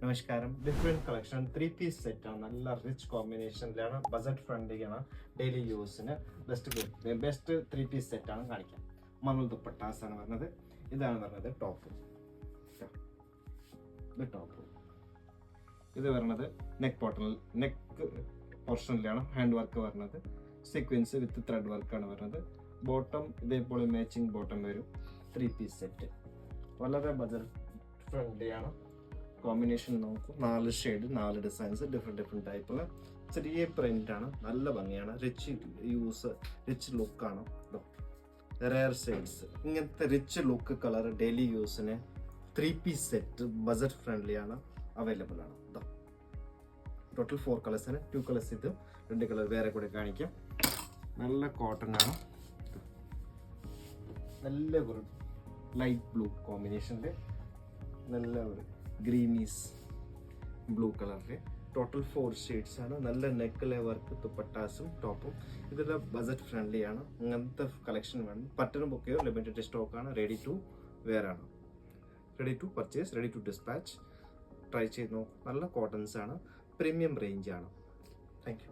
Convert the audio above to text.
നമസ്കാരം. Different collection 3-piece സെറ്റാണ്. നല്ല റിച്ച് കോമ്പിനേഷനിലാണ്, ബജറ്റ് ഫ്രണ്ട്ലിയാണ്, ഡെയിലി യൂസിന് ബെസ്റ്റ് 3-piece സെറ്റാണ് കാണിക്കാം. മണൽ ദുപ്പട്ടാസാണ് വരുന്നത്. ഇതാണ് വരുന്നത് ടോപ്പ്. ഇത് ടോപ്പ്. ഇത് വരുന്നത് നെക്ക് പോർഷനിലാണ് ഹാൻഡ് വർക്ക് വരുന്നത്. സീക്വൻസ് വിത്ത് ത്രെഡ് വർക്കാണ് വരുന്നത്. ബോട്ടം ഇതേപോലെ മാച്ചിങ് ബോട്ടം വരും. 3-piece സെറ്റ് വളരെ ബജറ്റ് ഫ്രണ്ട്ലിയാണ്. കോമ്പിനേഷൻ നോക്കും, 4 ഷെയ്ഡ്, 4 ഡിസൈൻസ്, ഡിഫറെൻറ്റ് ടൈപ്പുള്ള ചെറിയ പ്രിന്റ് ആണ്. നല്ല ഭംഗിയാണ്. റിച്ച് ലുക്കാണ്. റെയർ ഷെയ്ഡ്സ്, ഇങ്ങനത്തെ റിച്ച് ലുക്ക് കളർ ഡെയിലി യൂസിന് 3-piece സെറ്റ് ബജറ്റ് ഫ്രണ്ട്ലി ആണ്, അവൈലബിൾ ആണ്. ടോട്ടൽ 4 കളേഴ്സിന് 2 കളേഴ്സ് ഇത്, 2 കളർ വേറെ കൂടെ കാണിക്കാം. നല്ല കോട്ടൺ ആണ്. നല്ല ഒരു ലൈറ്റ് ബ്ലൂ കോമ്പിനേഷനിൽ നല്ല ഒരു ഗ്രീനീസ് ബ്ലൂ കളറിൽ ടോട്ടൽ 4 ഷെയ്ഡ്സ് ആണ്. നല്ല നെക്കിലെ വർക്ക്, ദുപ്പട്ടാസും ടോപ്പും. ഇതെല്ലാം ബജറ്റ് ഫ്രണ്ട്ലി ആണ്. അങ്ങനത്തെ കളക്ഷൻ വേണം. പട്ടണം ബുക്കെയോ ലിമിറ്റഡ് സ്റ്റോക്കാണ്. റെഡി ടു വെയർ ആണ്. Ready to purchase, ready to dispatch. Try ചെയ്ത് നോക്കും. നല്ല കോട്ടൺസ് ആണ്, പ്രീമിയം റേഞ്ച് ആണ്. Thank U.